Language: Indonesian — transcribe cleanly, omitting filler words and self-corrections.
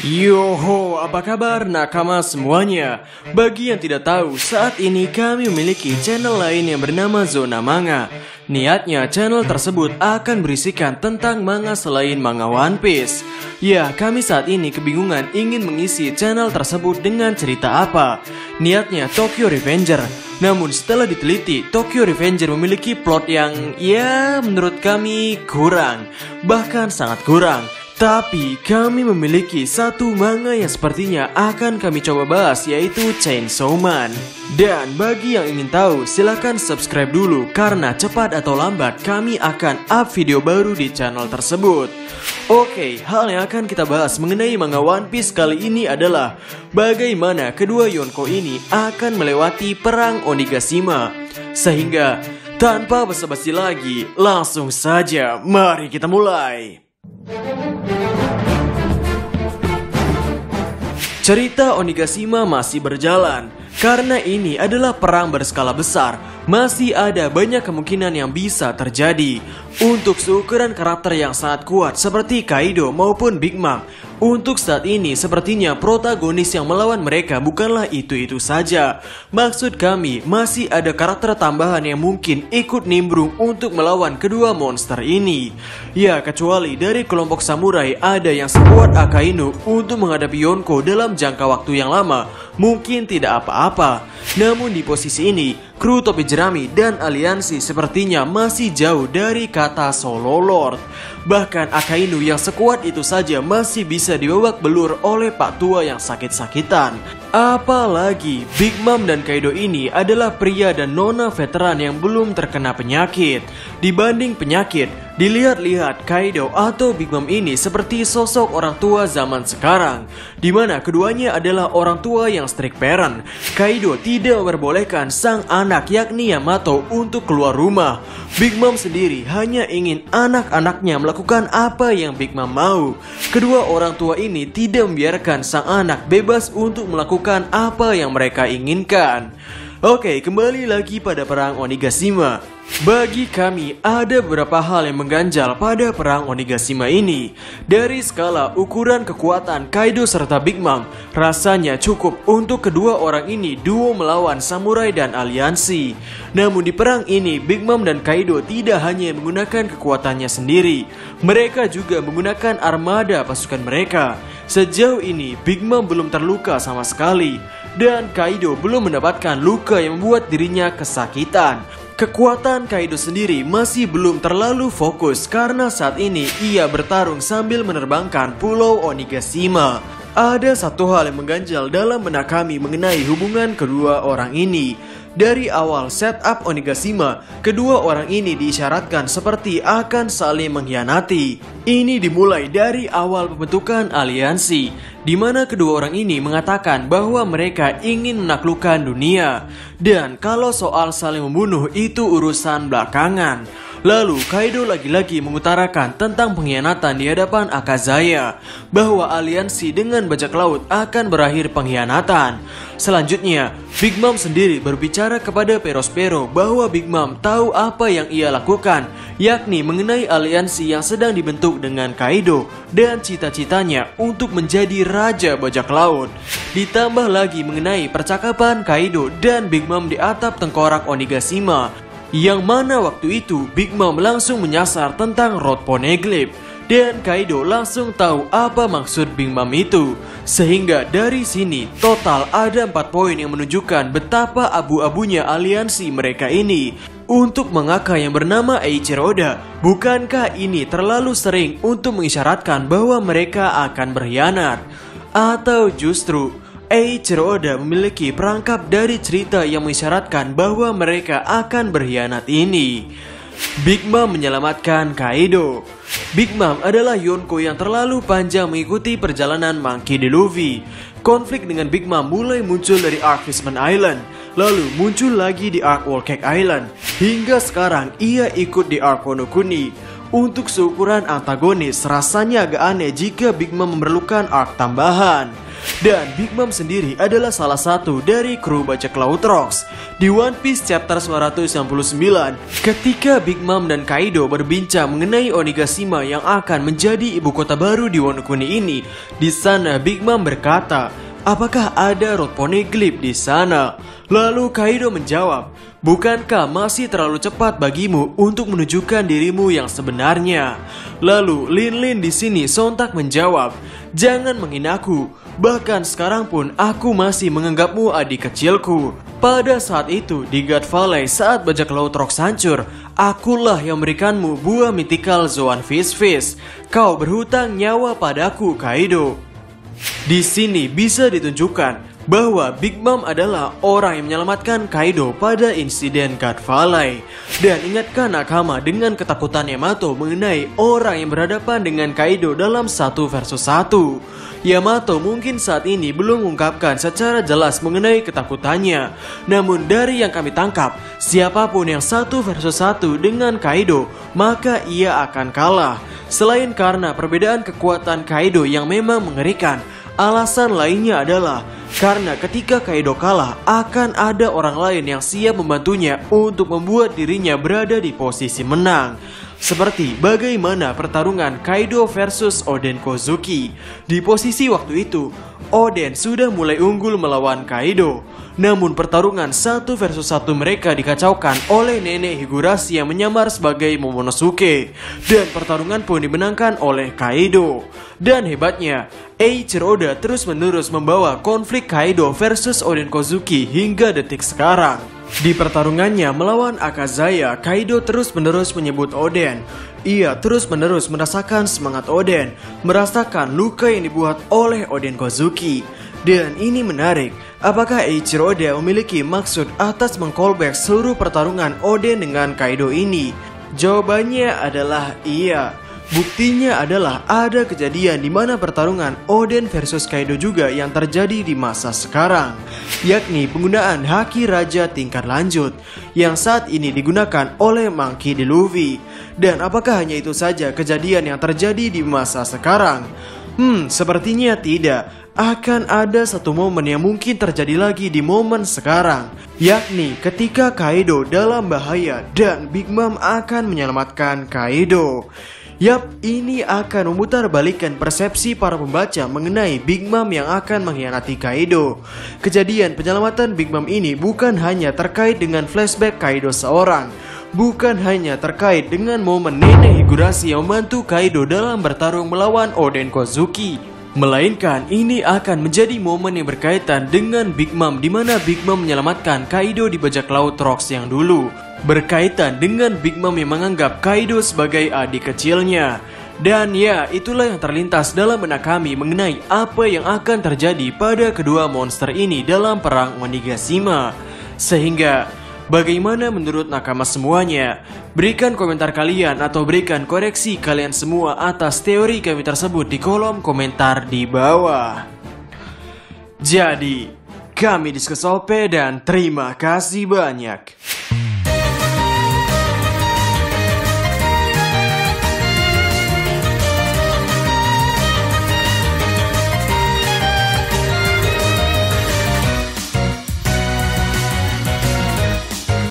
Yoho, apa kabar nakama semuanya? Bagi yang tidak tahu, saat ini kami memiliki channel lain yang bernama Zona Manga. Niatnya channel tersebut akan berisikan tentang manga selain manga One Piece. Ya, kami saat ini kebingungan ingin mengisi channel tersebut dengan cerita apa. Niatnya Tokyo Revenger. Namun setelah diteliti, Tokyo Revenger memiliki plot yang menurut kami kurang, bahkan sangat kurang. Tapi kami memiliki satu manga yang sepertinya akan kami coba bahas, yaitu Chainsaw Man. Dan bagi yang ingin tahu, silahkan subscribe dulu karena cepat atau lambat kami akan up video baru di channel tersebut. Oke, hal yang akan kita bahas mengenai manga One Piece kali ini adalah bagaimana kedua Yonko ini akan melewati perang Onigashima. Sehingga tanpa basa-basi lagi, langsung saja mari kita mulai. Cerita Onigashima masih berjalan. Karena ini adalah perang berskala besar, masih ada banyak kemungkinan yang bisa terjadi. Untuk seukuran karakter yang sangat kuat seperti Kaido maupun Big Mom, untuk saat ini sepertinya protagonis yang melawan mereka bukanlah itu-itu saja. Maksud kami, masih ada karakter tambahan yang mungkin ikut nimbrung untuk melawan kedua monster ini. Ya, kecuali dari kelompok samurai ada yang sekuat Akainu untuk menghadapi Yonko dalam jangka waktu yang lama, mungkin tidak apa-apa. Namun di posisi ini, kru topi jerami dan aliansi sepertinya masih jauh dari kata Solo Lord. Bahkan Akainu yang sekuat itu saja masih bisa dibabak belur oleh Pak Tua yang sakit-sakitan. Apalagi Big Mom dan Kaido ini adalah pria dan nona veteran yang belum terkena penyakit. Dibanding penyakit, dilihat-lihat Kaido atau Big Mom ini seperti sosok orang tua zaman sekarang, di mana keduanya adalah orang tua yang strict parent. Kaido tidak memperbolehkan sang anak yakni Yamato untuk keluar rumah. Big Mom sendiri hanya ingin anak-anaknya melakukan apa yang Big Mom mau. Kedua orang tua ini tidak membiarkan sang anak bebas untuk melakukan apa yang mereka inginkan. Oke, kembali lagi pada perang Onigashima. Bagi kami, ada beberapa hal yang mengganjal pada perang Onigashima ini. Dari skala ukuran kekuatan Kaido serta Big Mom, rasanya cukup untuk kedua orang ini duo melawan samurai dan aliansi. Namun di perang ini, Big Mom dan Kaido tidak hanya menggunakan kekuatannya sendiri, mereka juga menggunakan armada pasukan mereka. Sejauh ini, Big Mom belum terluka sama sekali, dan Kaido belum mendapatkan luka yang membuat dirinya kesakitan. Kekuatan Kaido sendiri masih belum terlalu fokus karena saat ini ia bertarung sambil menerbangkan pulau Onigashima. Ada satu hal yang mengganjal dalam benak kami mengenai hubungan kedua orang ini. Dari awal setup Onigashima, kedua orang ini diisyaratkan seperti akan saling mengkhianati. Ini dimulai dari awal pembentukan aliansi, di mana kedua orang ini mengatakan bahwa mereka ingin menaklukkan dunia. Dan kalau soal saling membunuh itu urusan belakangan. Lalu Kaido lagi-lagi mengutarakan tentang pengkhianatan di hadapan Akazaya, bahwa aliansi dengan bajak laut akan berakhir pengkhianatan. Selanjutnya, Big Mom sendiri berbicara kepada Perospero bahwa Big Mom tahu apa yang ia lakukan, yakni mengenai aliansi yang sedang dibentuk dengan Kaido dan cita-citanya untuk menjadi raja bajak laut. Ditambah lagi mengenai percakapan Kaido dan Big Mom di atap tengkorak Onigashima, yang mana waktu itu Big Mom langsung menyasar tentang Road Poneglyph, dan Kaido langsung tahu apa maksud Big Mom itu. Sehingga dari sini total ada 4 poin yang menunjukkan betapa abu-abunya aliansi mereka ini. Untuk mangaka yang bernama Eiichiro Oda, bukankah ini terlalu sering untuk mengisyaratkan bahwa mereka akan berkhianat? Atau justru Eiichiro Oda memiliki perangkap dari cerita yang mengisyaratkan bahwa mereka akan berkhianat ini? Big Mom menyelamatkan Kaido. Big Mom adalah Yonko yang terlalu panjang mengikuti perjalanan Monkey D. Luffy. Konflik dengan Big Mom mulai muncul dari arc Fishman Island, lalu muncul lagi di arc Whole Cake Island, hingga sekarang ia ikut di arc Wano Kuni. Untuk seukuran antagonis, rasanya agak aneh jika Big Mom memerlukan arc tambahan. Dan Big Mom sendiri adalah salah satu dari kru bajak laut Rocks. Di One Piece chapter 999, ketika Big Mom dan Kaido berbincang mengenai Onigashima yang akan menjadi ibu kota baru di Wano Kuni ini, di sana Big Mom berkata, "Apakah ada Road Poneglyph di sana?" Lalu Kaido menjawab, "Bukankah masih terlalu cepat bagimu untuk menunjukkan dirimu yang sebenarnya?" Lalu Lin Lin di sini sontak menjawab, "Jangan menghinaku. Bahkan sekarang pun aku masih menganggapmu adik kecilku. Pada saat itu di God Valley saat bajak laut Rocks hancur, akulah yang memberikanmu buah mythical Zoan Fish. Kau berhutang nyawa padaku, Kaido." Di sini bisa ditunjukkan bahwa Big Mom adalah orang yang menyelamatkan Kaido pada insiden God Valley. Dan ingatkan Nakama dengan ketakutan Yamato mengenai orang yang berhadapan dengan Kaido dalam 1 versus 1. Yamato mungkin saat ini belum mengungkapkan secara jelas mengenai ketakutannya. Namun dari yang kami tangkap, siapapun yang 1 versus 1 dengan Kaido, maka ia akan kalah. Selain karena perbedaan kekuatan Kaido yang memang mengerikan, alasan lainnya adalah karena ketika Kaido kalah, akan ada orang lain yang siap membantunya untuk membuat dirinya berada di posisi menang. Seperti bagaimana pertarungan Kaido versus Oden Kozuki. Di posisi waktu itu, Oden sudah mulai unggul melawan Kaido. Namun pertarungan 1 versus 1 mereka dikacaukan oleh nenek Higurashi yang menyamar sebagai Momonosuke. Dan pertarungan pun dimenangkan oleh Kaido. Dan hebatnya, Eiichiro Oda terus-menerus membawa konflik Kaido versus Oden Kozuki hingga detik sekarang. Di pertarungannya melawan Akazaya, Kaido terus-menerus menyebut Oden. Ia terus-menerus merasakan semangat Oden, merasakan luka yang dibuat oleh Oden Kozuki. Dan ini menarik, apakah Eiichiro Oda memiliki maksud atas meng-callback seluruh pertarungan Oden dengan Kaido ini? Jawabannya adalah iya. Buktinya adalah ada kejadian di mana pertarungan Oden versus Kaido juga yang terjadi di masa sekarang, yakni penggunaan Haki Raja tingkat lanjut yang saat ini digunakan oleh Monkey D. Luffy. Dan apakah hanya itu saja kejadian yang terjadi di masa sekarang? Sepertinya tidak. Akan ada satu momen yang mungkin terjadi lagi di momen sekarang, yakni ketika Kaido dalam bahaya dan Big Mom akan menyelamatkan Kaido. Yap, ini akan memutarbalikkan persepsi para pembaca mengenai Big Mom yang akan mengkhianati Kaido. Kejadian penyelamatan Big Mom ini bukan hanya terkait dengan flashback Kaido seorang, bukan hanya terkait dengan momen nenek Higurashi yang membantu Kaido dalam bertarung melawan Oden Kozuki, melainkan ini akan menjadi momen yang berkaitan dengan Big Mom, di mana Big Mom menyelamatkan Kaido di bajak laut Rocks yang dulu, berkaitan dengan Big Mom yang menganggap Kaido sebagai adik kecilnya. Dan ya, itulah yang terlintas dalam benak kami mengenai apa yang akan terjadi pada kedua monster ini dalam perang Onigashima. Sehingga bagaimana menurut nakama semuanya? Berikan komentar kalian atau berikan koreksi kalian semua atas teori kami tersebut di kolom komentar di bawah. Jadi, kami Diskusope dan terima kasih banyak.